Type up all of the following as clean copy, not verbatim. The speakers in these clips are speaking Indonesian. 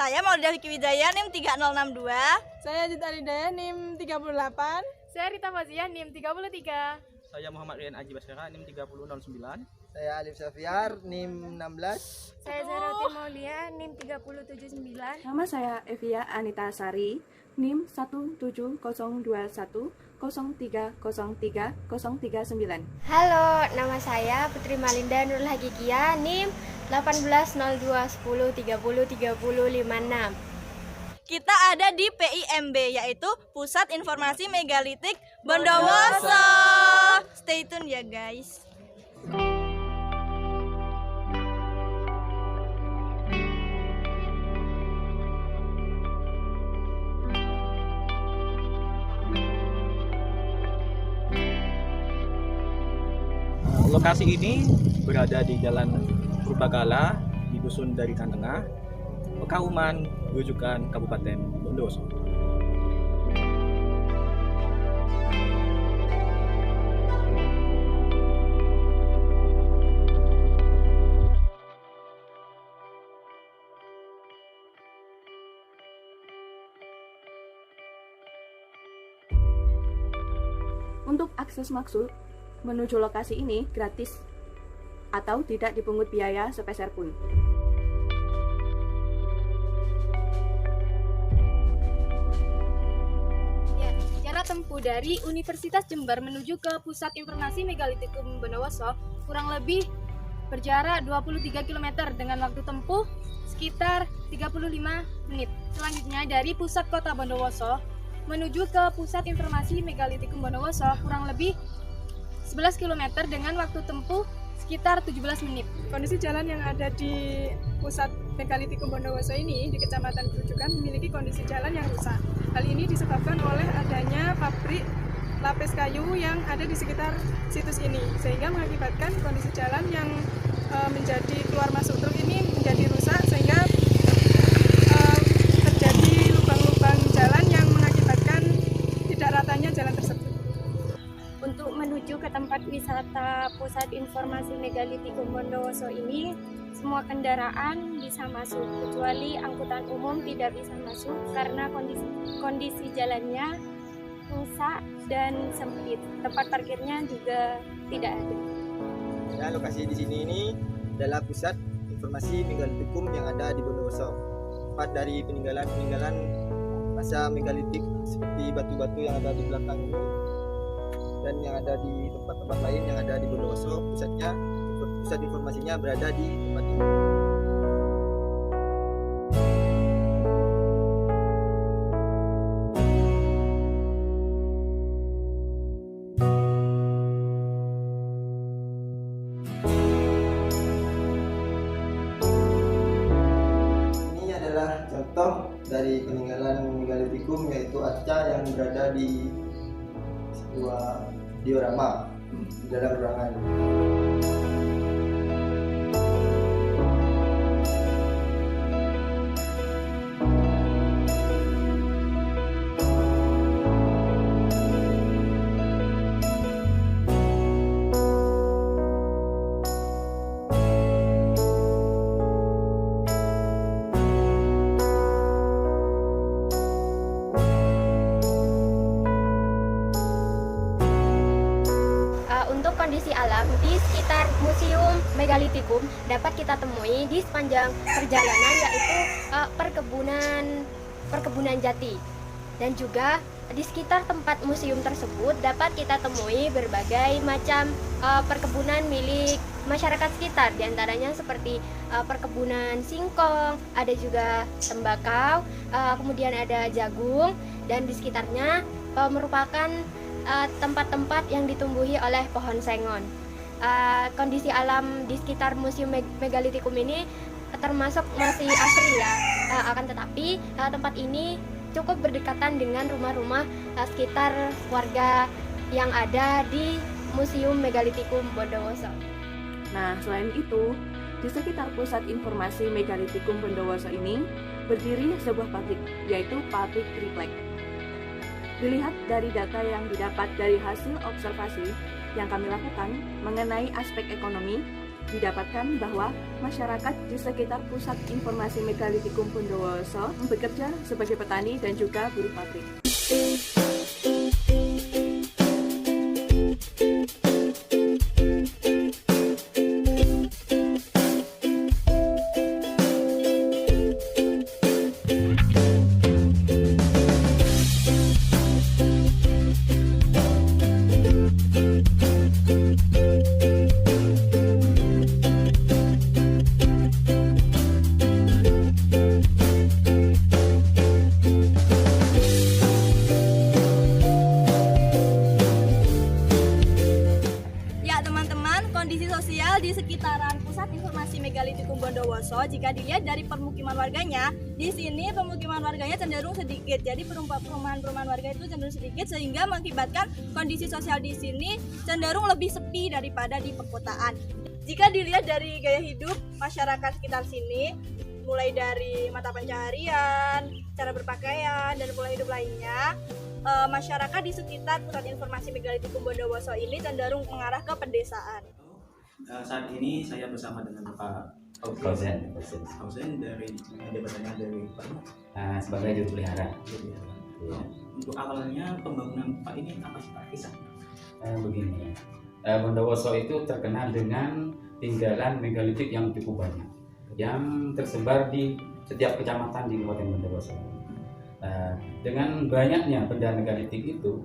Saya Maulida Fikri Wijaya, NIM 3062. Saya Jita Ridaya, NIM 38. Saya Rita Fazia, NIM 33. Saya Muhammad Rian Aji Basera, NIM 3009. Saya Alif Safiar, NIM 16. Saya Zarati Maulia, NIM 3079. Nama saya Evia Anita Sari, NIM 1702103030339. Halo, nama saya Putri Malinda Nurul Hagikia, NIM 180210303056. Kita ada di PIMB, yaitu Pusat Informasi Megalitik Bondowoso. Stay tune ya guys. Lokasi ini berada di Jalan Purbakala di Dusun Darikan Tengah, Pekauman, Grojogan, Kabupaten Bondowoso. Untuk akses masuk menuju lokasi ini gratis atau tidak dipungut biaya sepeser pun. Ya, jarak tempuh dari Universitas Jember menuju ke Pusat Informasi Megalitikum Bondowoso kurang lebih berjarak 23 km dengan waktu tempuh sekitar 35 menit. Selanjutnya dari pusat kota Bondowoso menuju ke Pusat Informasi Megalitikum Bondowoso kurang lebih 11 km dengan waktu tempuh sekitar 17 menit. Kondisi jalan yang ada di pusat Megalitikum Bondowoso ini di Kecamatan Grojogan memiliki kondisi jalan yang rusak. Hal ini disebabkan oleh adanya pabrik lapis kayu yang ada di sekitar situs ini, sehingga mengakibatkan kondisi jalan yang menjadi keluar masuk truk ini menjadi rusak, sehingga terjadi lubang-lubang jalan yang mengakibatkan tidak ratanya jalan tersebut. Untuk menuju ke tempat wisata Pusat Informasi Megalitikum Bondowoso ini, semua kendaraan bisa masuk, kecuali angkutan umum tidak bisa masuk karena kondisi jalannya rusak dan sempit. Tempat parkirnya juga tidak ada. Ya, lokasi di sini ini adalah pusat informasi megalitikum yang ada di Bondowoso. Tempat dari peninggalan masa megalitik seperti batu-batu yang ada di belakang ini dan yang ada di tempat-tempat lain yang ada di Bondowoso. Pusat informasinya berada di tempat ini. Ini adalah contoh dari peninggalan megalitikum, yaitu arca yang berada di sebuah diorama di dalam ruangan. Untuk kondisi alam di sekitar Museum Megalitikum dapat kita temui di sepanjang perjalanan, yaitu perkebunan jati, dan juga di sekitar tempat museum tersebut dapat kita temui berbagai macam perkebunan milik masyarakat sekitar, diantaranya seperti perkebunan singkong, ada juga tembakau, kemudian ada jagung, dan di sekitarnya merupakan tempat-tempat yang ditumbuhi oleh pohon sengon. Kondisi alam di sekitar Museum Megalitikum ini termasuk masih asri ya, akan tetapi tempat ini cukup berdekatan dengan rumah-rumah sekitar warga yang ada di Museum Megalitikum Bondowoso. Nah, selain itu, di sekitar Pusat Informasi Megalitikum Bondowoso ini berdiri sebuah pabrik, yaitu pabrik triplek. Dilihat dari data yang didapat dari hasil observasi yang kami lakukan mengenai aspek ekonomi, didapatkan bahwa masyarakat di sekitar Pusat Informasi Megalitikum Bondowoso bekerja sebagai petani dan juga buruh pabrik. Ya teman-teman, kondisi sosial di sekitaran Pusat Informasi Megalitikum Bondowoso jika dilihat dari permukiman warganya, di sini permukiman warganya cenderung sedikit. Jadi perumahan warga itu cenderung sedikit sehingga mengakibatkan kondisi sosial di sini cenderung lebih sepi daripada di perkotaan. Jika dilihat dari gaya hidup masyarakat sekitar sini, mulai dari mata pencaharian, cara berpakaian, dan pola hidup lainnya, masyarakat di sekitar Pusat Informasi Megalitikum Bondowoso ini cenderung mengarah ke pedesaan. Saat ini saya bersama dengan Pak Kausen dari jabatannya dari Pak sebagai juru pelihara. Untuk awalnya pembangunan Pak ini apa sih Pak kisah? Begini, Bondowoso itu terkenal dengan tinggalan megalitik yang cukup banyak, yang tersebar di setiap kecamatan di Kabupaten Bondowoso. Dengan banyaknya benda megalitik itu,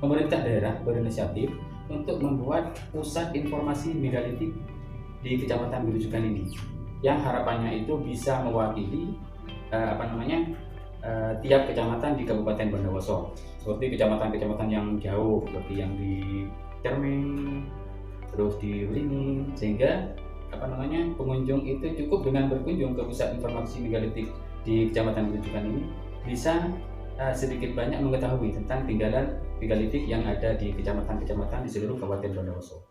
pemerintah daerah berinisiatif untuk membuat pusat informasi megalitik di Kecamatan Gerujukan ini, yang harapannya itu bisa mewakili tiap kecamatan di Kabupaten Bondowoso, seperti kecamatan-kecamatan yang jauh seperti yang di Cermeng, terus di Wringin, sehingga pengunjung itu cukup dengan berkunjung ke pusat informasi megalitik di Kecamatan Gerujukan ini bisa sedikit banyak mengetahui tentang tinggalan megalitik yang ada di kecamatan-kecamatan di seluruh Kabupaten Bondowoso.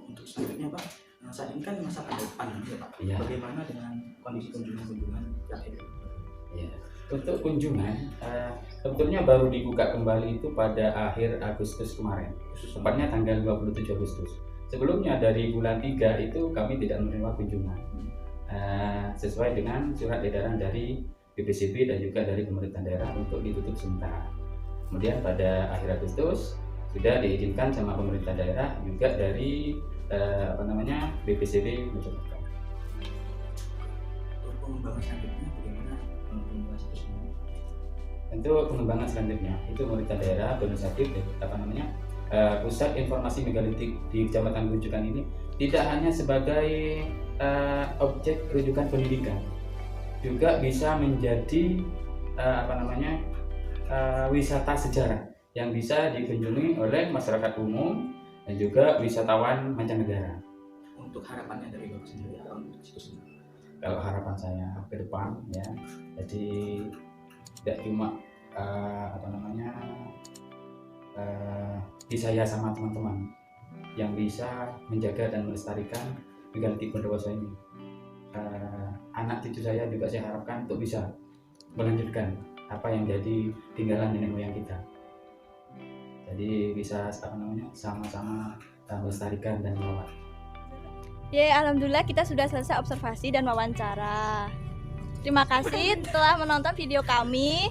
Untuk selanjutnya Pak, saat ini kan masa pandemi ya Pak. Iya. Bagaimana dengan kondisi kunjungan terakhir? Ya. Untuk kunjungan, sebetulnya baru dibuka kembali itu pada akhir Agustus kemarin, tepatnya tanggal 27 Agustus. Sebelumnya dari bulan 3 itu kami tidak menerima kunjungan, sesuai dengan surat edaran dari BPCB dan juga dari pemerintah daerah untuk ditutup sementara. Kemudian pada akhir Agustus sudah diizinkan sama pemerintah daerah juga dari BPCB mencoba. Untuk pengembangan selanjutnya bagaimana mengulas itu semua? Untuk pengembangan selanjutnya itu pemerintah daerah berinisiatif pusat informasi megalitik di Kecamatan Gerujukan ini tidak hanya sebagai objek rujukan pendidikan, juga bisa menjadi wisata sejarah yang bisa dikunjungi oleh masyarakat umum dan juga wisatawan mancanegara. Untuk harapannya dari Bapak sendiri untuk situ sendiri? Kalau harapan saya ke depan ya, jadi tidak cuma di saya sama teman-teman yang bisa menjaga dan melestarikan megalitik Bondowoso ini. Anak cucu saya juga saya harapkan untuk bisa melanjutkan apa yang jadi tinggalan nenek moyang kita. Jadi bisa sama-sama melestarikan dan merawat. Alhamdulillah kita sudah selesai observasi dan wawancara. Terima kasih telah menonton video kami.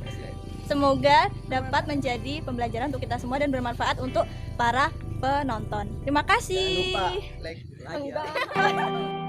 Semoga dapat menjadi pembelajaran untuk kita semua dan bermanfaat untuk para penonton. Terima kasih. Jangan lupa like ya.